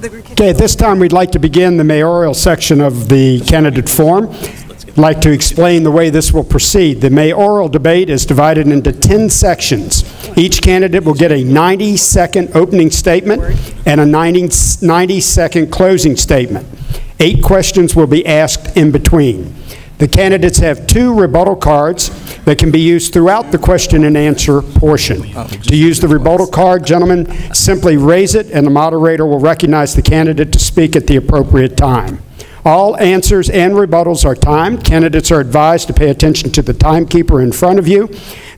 Okay, at this time we'd like to begin the mayoral section of the candidate forum. I'd like to explain the way this will proceed. The mayoral debate is divided into 10 sections. Each candidate will get a 90-second opening statement and a 90-second closing statement. 8 questions will be asked in between. The candidates have 2 rebuttal cards that can be used throughout the question and answer portion. To use the rebuttal card, gentlemen, simply raise it and the moderator will recognize the candidate to speak at the appropriate time. All answers and rebuttals are timed. Candidates are advised to pay attention to the timekeeper in front of you.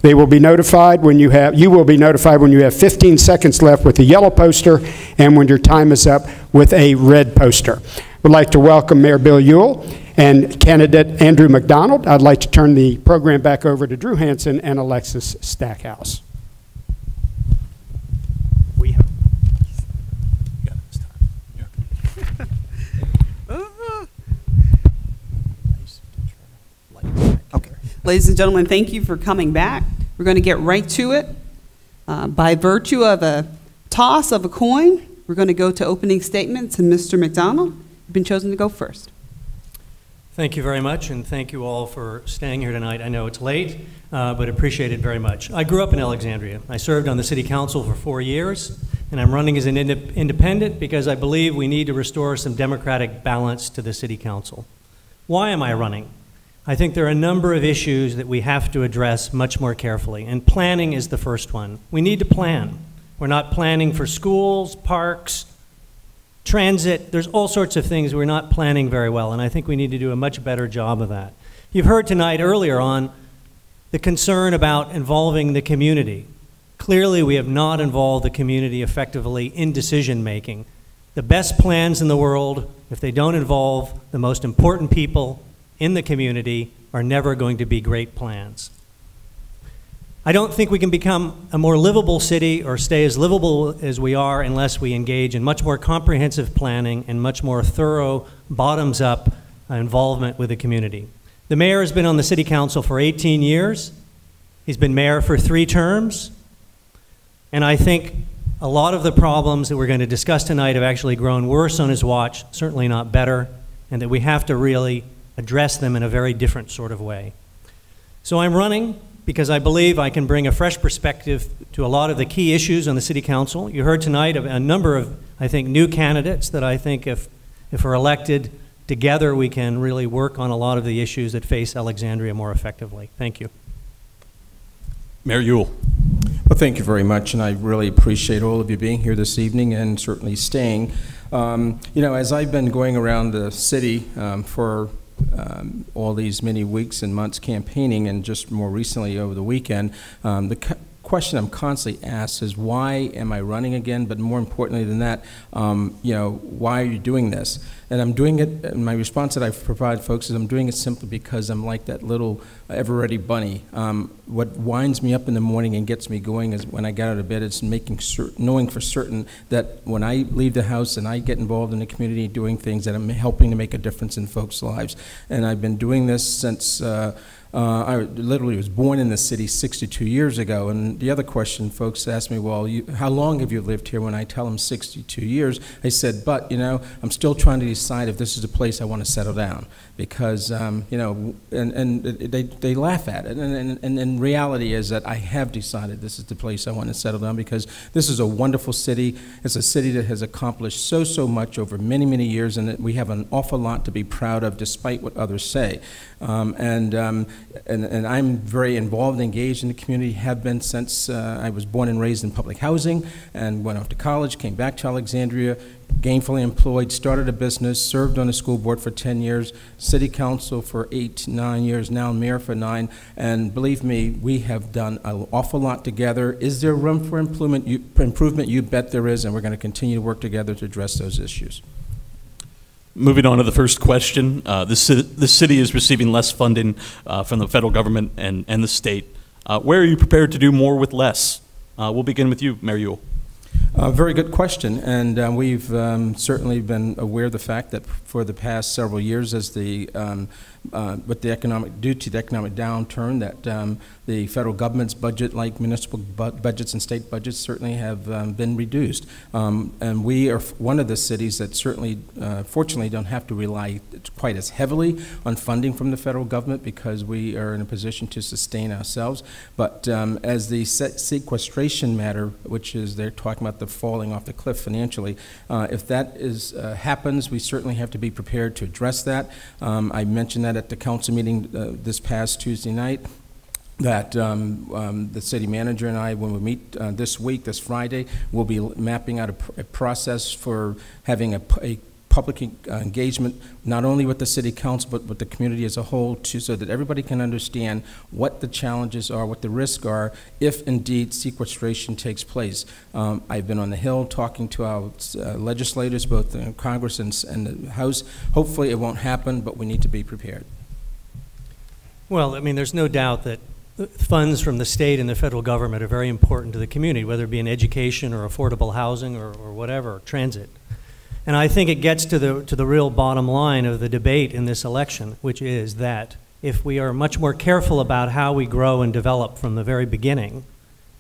They will be notified when you will be notified when you have 15 seconds left with a yellow poster and when your time is up with a red poster. We'd like to welcome Mayor Bill Ewell and candidate Andrew McDonald. I'd like to turn the program back over to Drew Hansen and Alexis Stackhouse. Okay. Ladies and gentlemen, thank you for coming back. We're going to get right to it. By virtue of a toss of a coin, we're going to go to opening statements, and Mr. McDonald, you've been chosen to go first. Thank you very much, and thank you all for staying here tonight. I know it's late, but appreciate it very much. I grew up in Alexandria. I served on the city council for 4 years, and I'm running as an independent because I believe we need to restore some democratic balance to the city council. Why am I running? I think there are a number of issues that we have to address much more carefully, and planning is the first one. We need to plan. We're not planning for schools, parks, transit. There's all sorts of things we're not planning very well, and I think we need to do a much better job of that. You've heard tonight earlier on the concern about involving the community. Clearly, we have not involved the community effectively in decision making. The best plans in the world, if they don't involve the most important people in the community, are never going to be great plans. I don't think we can become a more livable city or stay as livable as we are unless we engage in much more comprehensive planning and much more thorough bottoms-up involvement with the community. The mayor has been on the city council for 18 years. He's been mayor for 3 terms. And I think a lot of the problems that we're going to discuss tonight have actually grown worse on his watch, certainly not better, and that we have to really address them in a very different sort of way. So I'm running because I believe I can bring a fresh perspective to a lot of the key issues on the city council. You heard tonight of a number of, I think, new candidates that I think if we're elected together, we can really work on a lot of the issues that face Alexandria more effectively. Thank you. Mayor Ewell. Well, thank you very much, and I really appreciate all of you being here this evening and certainly staying. You know, as I've been going around the city for all these many weeks and months campaigning, and just more recently over the weekend, the question I'm constantly asked is, why am I running again? But more importantly than that, you know, why are you doing this? And I'm doing it, and my response that I provide folks is I'm doing it simply because I'm like that little ever-ready bunny. What winds me up in the morning and gets me going is when I get out of bed, it's knowing for certain that when I leave the house and I get involved in the community doing things, that I'm helping to make a difference in folks' lives. And I've been doing this since I literally was born in the city 62 years ago. And the other question, folks ask me, well, how long have you lived here? When I tell them 62 years, I said, but, you know, I'm still trying to decide if this is a place I want to settle down. Because, you know, and they laugh at it. And reality is that I have decided this is the place I want to settle down, because this is a wonderful city. It's a city that has accomplished so much over many, many years, and that we have an awful lot to be proud of despite what others say. And I'm very involved and engaged in the community, have been since I was born and raised in public housing, and went off to college, came back to Alexandria, gainfully employed, started a business, served on the school board for 10 years, city council for 8, 9 years, now mayor for 9, and believe me, we have done an awful lot together. Is there room for improvement? You bet there is, and we're going to continue to work together to address those issues. Moving on to the first question, the city is receiving less funding from the federal government and the state. Where are you prepared to do more with less? We'll begin with you, Mayor Ewell. Very good question, and we've certainly been aware of the fact that for the past several years, as due to the economic downturn, that the federal government's budget, like municipal budgets and state budgets, certainly have been reduced. And we are one of the cities that certainly, fortunately, don't have to rely quite as heavily on funding from the federal government because we are in a position to sustain ourselves. But as the sequestration matter, which is they're talking about the falling off the cliff financially, if that happens, we certainly have to be prepared to address that. I mentioned that at the council meeting this past Tuesday night, that the city manager and I, when we meet this Friday, will be mapping out a process for having a public engagement, not only with the city council, but with the community as a whole, so that everybody can understand what the challenges are, what the risks are, if indeed sequestration takes place. I've been on the Hill talking to our legislators, both in Congress and the House. Hopefully it won't happen, but we need to be prepared. Well, I mean, there's no doubt that funds from the state and the federal government are very important to the community, whether it be in education or affordable housing or whatever, transit. And I think it gets to the real bottom line of the debate in this election, which is that if we are much more careful about how we grow and develop from the very beginning,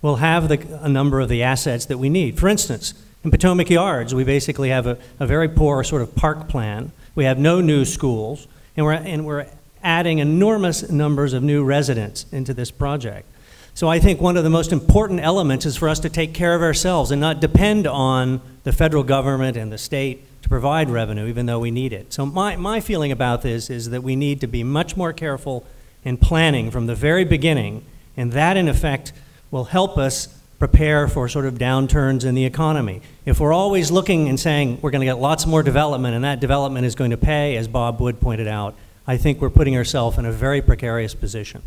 we'll have a number of the assets that we need. For instance, in Potomac Yards, we basically have a very poor sort of park plan. We have no new schools, and we're adding enormous numbers of new residents into this project. So I think one of the most important elements is for us to take care of ourselves and not depend on the federal government and the state to provide revenue, even though we need it. So my feeling about this is that we need to be much more careful in planning from the very beginning, and that, in effect, will help us prepare for sort of downturns in the economy. If we're always looking and saying we're going to get lots more development and that development is going to pay, as Bob Wood pointed out, I think we're putting ourselves in a very precarious position.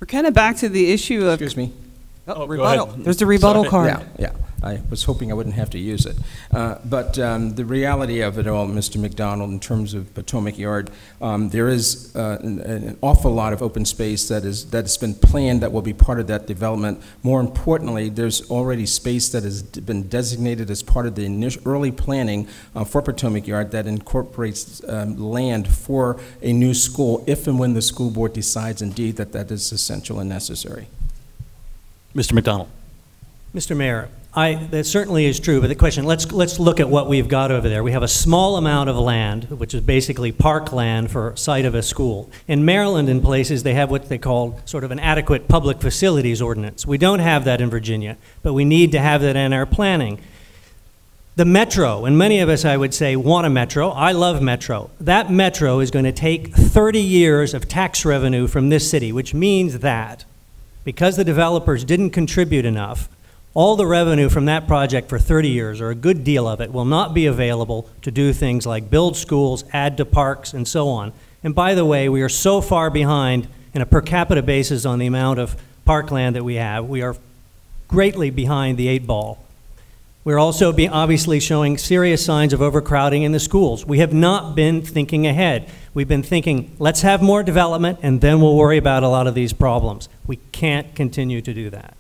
We're kind of back to the issue of... Excuse me. Oh, rebuttal. There's the rebuttal card. Yeah. I was hoping I wouldn't have to use it. But the reality of it all, Mr. McDonald, in terms of Potomac Yard, there is an awful lot of open space that's been planned that will be part of that development. More importantly, there's already space that has been designated as part of the initial early planning for Potomac Yard that incorporates land for a new school if and when the school board decides indeed that that is essential and necessary. Mr. McDonald. Mr. Mayor, that certainly is true, but the question, let's look at what we've got over there. We have a small amount of land, which is basically park land for site of a school. In Maryland, in places, they have what they call sort of an adequate public facilities ordinance. We don't have that in Virginia, but we need to have that in our planning. The metro, and many of us, I would say, want a metro. I love metro. That metro is going to take 30 years of tax revenue from this city, which means that because the developers didn't contribute enough, all the revenue from that project for 30 years, or a good deal of it, will not be available to do things like build schools, add to parks, and so on. And by the way, we are so far behind in a per capita basis on the amount of parkland that we have. We are greatly behind the 8 ball. We're also obviously showing serious signs of overcrowding in the schools. We have not been thinking ahead. We've been thinking, let's have more development, and then we'll worry about a lot of these problems. We can't continue to do that.